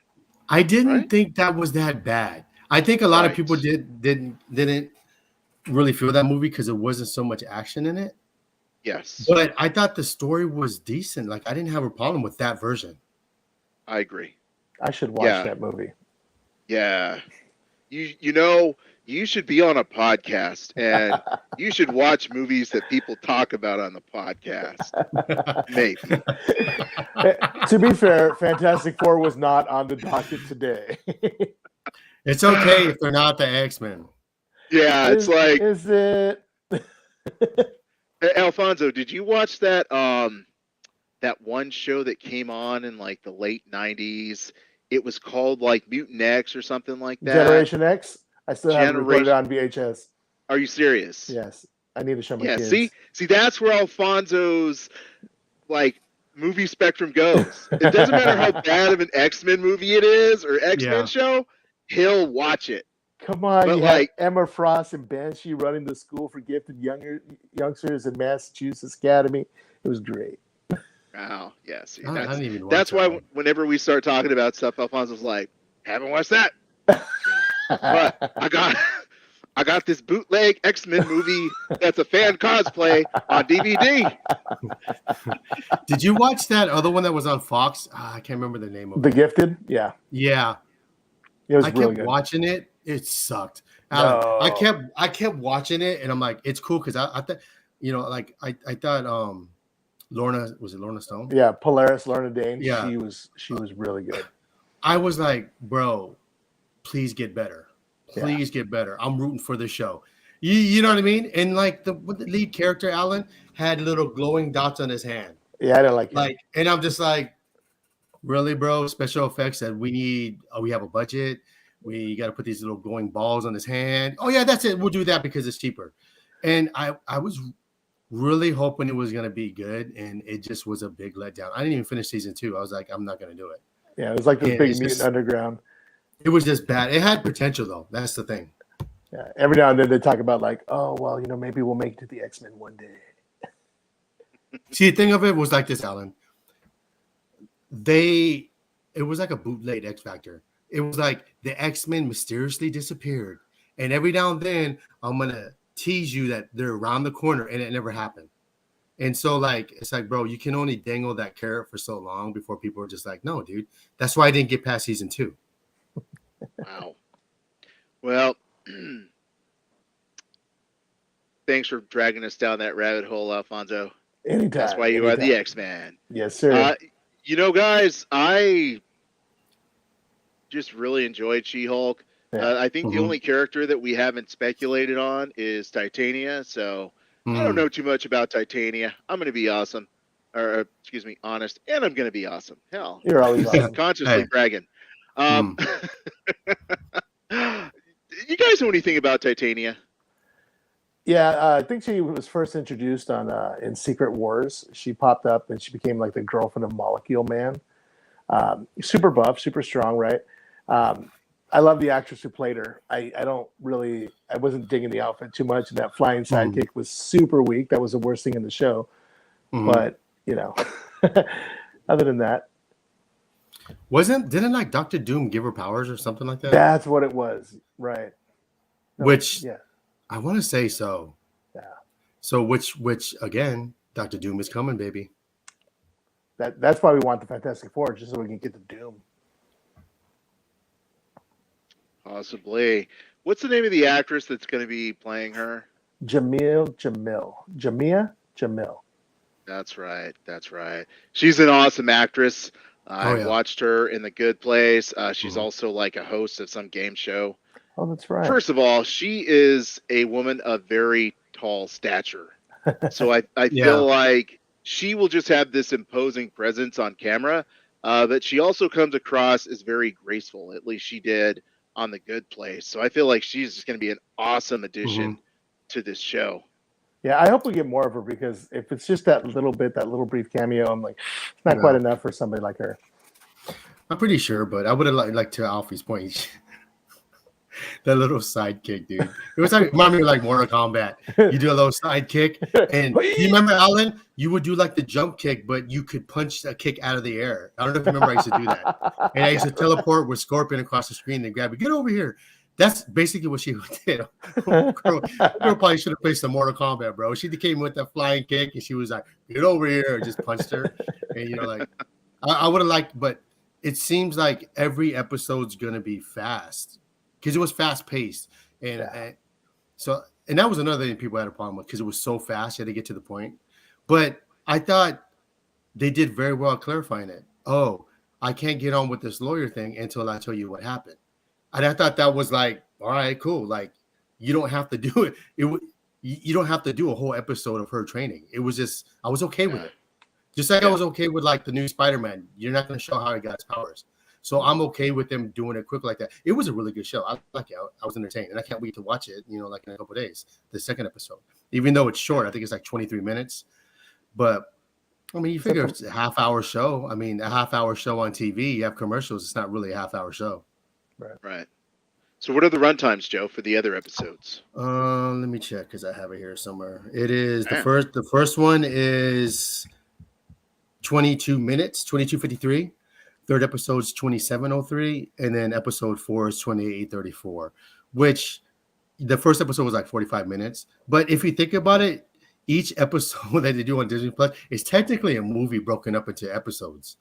[SPEAKER 4] I didn't think that was that bad. I think a lot of people didn't really feel that movie because there wasn't so much action in it.
[SPEAKER 3] Yes,
[SPEAKER 4] but I thought the story was decent. Like, I didn't have a problem with that version.
[SPEAKER 3] I agree.
[SPEAKER 5] I should watch that movie.
[SPEAKER 3] Yeah, you should be on a podcast and you should watch movies that people talk about on the podcast. Maybe.
[SPEAKER 5] To be fair, Fantastic Four was not on the docket today.
[SPEAKER 4] It's okay if they're not the X-Men.
[SPEAKER 3] Yeah, it's like.
[SPEAKER 5] Is it?
[SPEAKER 3] Alfonso, did you watch that one show that came on in like the late 90s? It was called like Mutant X or something like that.
[SPEAKER 5] Generation X? I still haven't recorded it on VHS.
[SPEAKER 3] Are you serious?
[SPEAKER 5] Yes. I need to show my kids.
[SPEAKER 3] See, that's where Alfonso's like movie spectrum goes. It doesn't matter how bad of an X-Men movie it is or X-Men show, he'll watch it.
[SPEAKER 5] Come on, you had Emma Frost and Banshee running the school for gifted youngsters in Massachusetts Academy. It was great.
[SPEAKER 3] Oh, yeah. See,
[SPEAKER 4] that's
[SPEAKER 3] why whenever we start talking about stuff, Alfonso's like, haven't watched that. But I got this bootleg X-Men movie that's a fan cosplay on DVD.
[SPEAKER 4] Did you watch that other one that was on Fox? I can't remember the name of
[SPEAKER 5] The
[SPEAKER 4] it.
[SPEAKER 5] Gifted, yeah,
[SPEAKER 4] Yeah,
[SPEAKER 5] it was
[SPEAKER 4] I
[SPEAKER 5] really
[SPEAKER 4] kept
[SPEAKER 5] good.
[SPEAKER 4] watching it. It sucked. Alan,
[SPEAKER 5] No.
[SPEAKER 4] I kept watching it, and I'm like, it's cool because I thought, like I thought Lorna, was it Lorna Stone?
[SPEAKER 5] Yeah, Polaris, Lorna Dane.
[SPEAKER 4] Yeah.
[SPEAKER 5] She was really good.
[SPEAKER 4] I was like, bro, please get better.
[SPEAKER 5] Yeah.
[SPEAKER 4] Please get better. I'm rooting for the show. You know what I mean? And like the lead character, Alan, had little glowing dots on his hand.
[SPEAKER 5] Yeah, I didn't like it.
[SPEAKER 4] Like, and I'm just like, really, bro? Special effects that we have a budget. We got to put these little glowing balls on his hand. Oh yeah, that's it. We'll do that because it's cheaper. And I was really hoping it was going to be good, and it just was a big letdown. I didn't even finish season 2. I was like, I'm not going to do it.
[SPEAKER 5] Yeah, it was like this
[SPEAKER 4] And
[SPEAKER 5] big
[SPEAKER 4] it's
[SPEAKER 5] mutant
[SPEAKER 4] just-
[SPEAKER 5] underground.
[SPEAKER 4] It was just bad. It had potential though. That's the thing.
[SPEAKER 5] Yeah, every now and then they talk about like, oh well, maybe we'll make it to the X-Men one day.
[SPEAKER 4] See, the thing of it was like this, Alan. It was like a bootleg X Factor. It was like the X-Men mysteriously disappeared, and every now and then I'm gonna tease you that they're around the corner, and it never happened. And so, like, it's like, bro, you can only dangle that carrot for so long before people are just like, no, dude. That's why I didn't get past season 2.
[SPEAKER 3] Wow. Well, thanks for dragging us down that rabbit hole, Alfonso.
[SPEAKER 5] Anytime.
[SPEAKER 3] That's why you are the X-Man.
[SPEAKER 5] Yes, sir.
[SPEAKER 3] Guys, I just really enjoyed She-Hulk.
[SPEAKER 5] Yeah.
[SPEAKER 3] I think the only character that we haven't speculated on is Titania. So I don't know too much about Titania. I'm going to be awesome, or excuse me, honest, and I'm going to be awesome. Hell,
[SPEAKER 5] You're always awesome.
[SPEAKER 3] consciously
[SPEAKER 4] Hey.
[SPEAKER 3] bragging. You guys know anything about Titania?
[SPEAKER 5] Yeah, I think she was first introduced on in Secret Wars. She popped up and she became like the girlfriend of Molecule Man. Super buff, super strong, right? I love the actress who played her. I wasn't digging the outfit too much, and that flying sidekick was super weak. That was the worst thing in the show. But other than that,
[SPEAKER 4] didn't like Dr. Doom give her powers or something like that?
[SPEAKER 5] that's what it was, right? No,
[SPEAKER 4] Which
[SPEAKER 5] yeah,
[SPEAKER 4] I want to say so.
[SPEAKER 5] Yeah.
[SPEAKER 4] So which again, Dr. Doom is coming, baby.
[SPEAKER 5] that's why we want the Fantastic Four, just so we can get the Doom.
[SPEAKER 3] Possibly. What's the name of the actress that's going to be playing her?
[SPEAKER 5] Jamia Jamil.
[SPEAKER 3] That's right. That's right. She's an awesome actress. I
[SPEAKER 4] yeah.
[SPEAKER 3] watched her in The Good Place. She's also like a host of some game show.
[SPEAKER 5] Oh, that's right.
[SPEAKER 3] First of all, she is a woman of very tall stature. So I feel like she will just have this imposing presence on camera. But she also comes across as very graceful. At least she did on The Good Place. So I feel like she's just going to be an awesome addition to this show.
[SPEAKER 5] Yeah, I hope we get more of her, because if it's just that little brief cameo, I'm like, it's not quite enough for somebody like her.
[SPEAKER 4] I'm pretty sure, but I would have liked to Alfie's point. That little sidekick, dude. It was like, remember, like Mortal Kombat. You do a little sidekick, and you remember, Alan? You would do like the jump kick, but you could punch a kick out of the air. I don't know if you remember. I used to do that, and I used to teleport with Scorpion across the screen and grab it. Get over here. That's basically what she did. Girl probably should have played some Mortal Kombat, bro. She came with that flying kick, and she was like, "Get over here!" and just punched her. And like I would have liked, but it seems like every episode's gonna be fast. Because it was fast paced, and that was another thing people had a problem with, because it was so fast. You had to get to the point. But I thought they did very well clarifying it. Oh, I can't get on with this lawyer thing until I tell you what happened. And I thought that was like, all right, cool. Like, you don't have to do it. You don't have to do a whole episode of her training. It was just, I was okay with it. Just like I was okay with like the new Spider-Man. You're not going to show how he got his powers. So I'm okay with them doing it quick like that. It was a really good show. I like it. I was entertained, and I can't wait to watch it. Like in a couple of days, the second episode. Even though it's short, I think it's like 23 minutes. But I mean, you figure it's a half-hour show. I mean, a half-hour show on TV. You have commercials. It's not really a half-hour show.
[SPEAKER 3] Right. So what are the runtimes, Joe, for the other episodes?
[SPEAKER 4] Let me check, because I have it here somewhere. It is the first one is 22 minutes, 22:53. Third episode's 27:03, and then episode 4 is 28:34. Which, the first episode was like 45 minutes. But if you think about it, each episode that they do on Disney Plus is technically a movie broken up into episodes.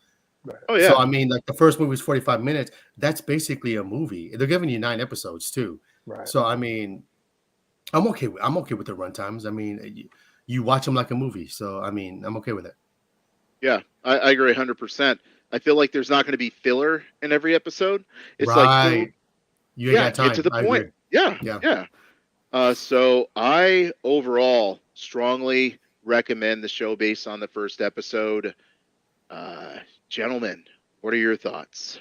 [SPEAKER 3] Oh yeah.
[SPEAKER 4] So I mean, like the first movie was 45 minutes. That's basically a movie. They're giving you 9 episodes too.
[SPEAKER 5] Right.
[SPEAKER 4] So I mean, I'm okay with the runtimes. I mean, you watch them like a movie. So I mean, I'm okay with it.
[SPEAKER 3] Yeah, I agree 100%. I feel like there's not going to be filler in every episode. It's
[SPEAKER 4] right.
[SPEAKER 3] like build,
[SPEAKER 4] you ain't got time.
[SPEAKER 3] get to the
[SPEAKER 4] I
[SPEAKER 3] point.
[SPEAKER 4] agree.
[SPEAKER 3] Yeah. So I overall strongly recommend the show based on the first episode. Gentlemen, what are your thoughts?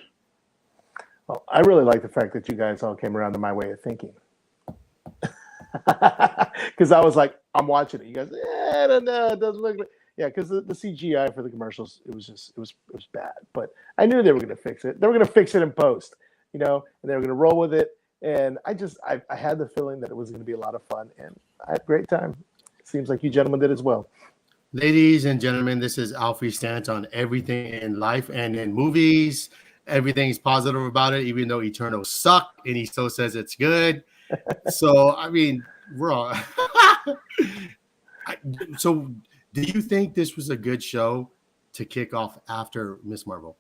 [SPEAKER 5] Well, I really like the fact that you guys all came around to my way of thinking. Because I was like, I'm watching it. You guys, I don't know, it doesn't look like. Yeah, because the CGI for the commercials, it was bad. But I knew they were going to fix it. They were going to fix it in post, and they were going to roll with it. And I had the feeling that it was going to be a lot of fun, and I had a great time. Seems like you gentlemen did as well.
[SPEAKER 4] Ladies and gentlemen, this is Alfie's stance on everything in life and in movies. Everything's positive about it, even though Eternals suck, and he still says it's good. So, I mean, we're all. So, do you think this was a good show to kick off after Miss Marvel?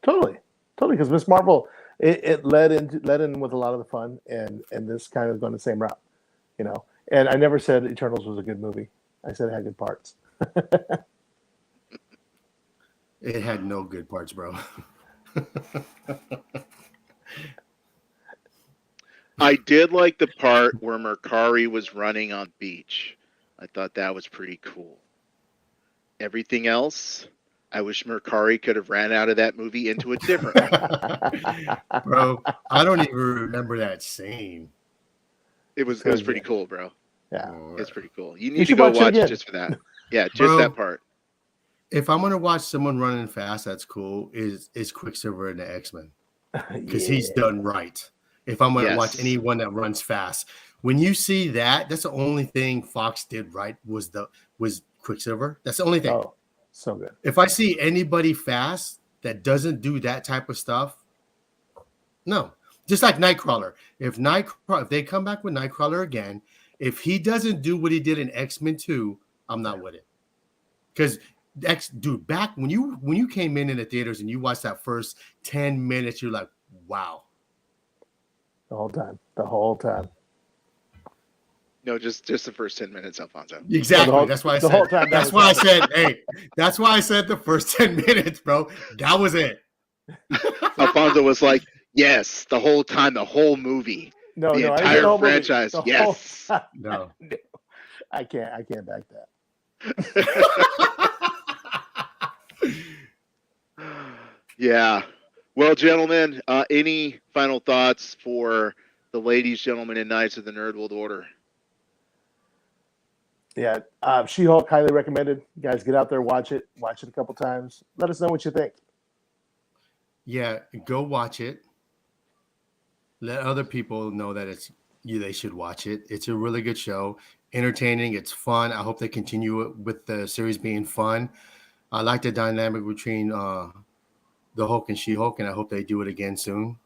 [SPEAKER 5] Totally, because Miss Marvel it led in with a lot of the fun, and this kind of going the same route, And I never said Eternals was a good movie. I said it had good parts.
[SPEAKER 4] It had no good parts, bro.
[SPEAKER 3] I did like the part where Mercari was running on beach. I thought that was pretty cool. Everything else, I wish Mercari could have ran out of that movie into a different one.
[SPEAKER 4] Bro, I don't even remember that scene.
[SPEAKER 3] It was pretty cool, bro.
[SPEAKER 5] Yeah.
[SPEAKER 3] It's pretty cool. You need to go watch it just for that. Yeah, just
[SPEAKER 4] Bro,
[SPEAKER 3] that part.
[SPEAKER 4] If I'm gonna watch someone running fast, that's cool. Is Quicksilver in the X-Men? Because he's done right. If I'm gonna watch anyone that runs fast, when you see that, that's the only thing Fox did right was Quicksilver. That's the only thing.
[SPEAKER 5] Oh, so good.
[SPEAKER 4] If I see anybody fast that doesn't do that type of stuff, no. Just like Nightcrawler. If they come back with Nightcrawler again, if he doesn't do what he did in X-Men 2, I'm not with it. Because back when you came in the theaters and you watched that first 10 minutes, you're like, wow.
[SPEAKER 5] The whole time.
[SPEAKER 3] No, just the first 10 minutes, Alfonso.
[SPEAKER 4] Exactly. That's why I said. That's why I said. Hey, that's why I said the first 10 minutes, bro. That was it.
[SPEAKER 3] Alfonso was like, "Yes, the whole time, the whole movie, the entire franchise." Yes.
[SPEAKER 4] No,
[SPEAKER 5] I can't back that.
[SPEAKER 3] Yeah. Well, gentlemen, any final thoughts for the ladies, gentlemen, and knights of the Nerd World Order?
[SPEAKER 5] Yeah, She-Hulk, highly recommended. You guys, get out there, watch it a couple times. Let us know what you think.
[SPEAKER 4] Yeah, go watch it. Let other people know that they should watch it. It's a really good show, entertaining. It's fun. I hope they continue it with the series being fun. I like the dynamic between the Hulk and She-Hulk, and I hope they do it again soon.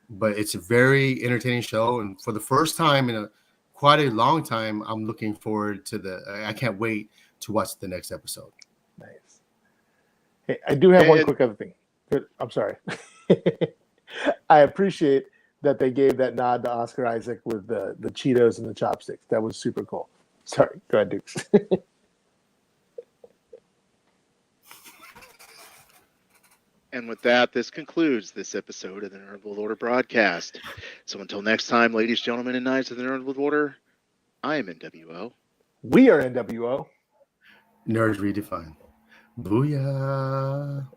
[SPEAKER 4] But it's a very entertaining show, and for the first time in quite a long time, I'm looking forward to I can't wait to watch the next episode.
[SPEAKER 5] Nice. Hey, I do have one quick other thing. I'm sorry. I appreciate that they gave that nod to Oscar Isaac with the Cheetos and the chopsticks. That was super cool. Sorry. Go ahead, Dukes.
[SPEAKER 3] And with that, this concludes this episode of the Nerd World Order broadcast. So until next time, ladies, gentlemen, and knights of the Nerd World Order, I am NWO.
[SPEAKER 5] We are NWO.
[SPEAKER 4] Nerds Redefined. Booyah.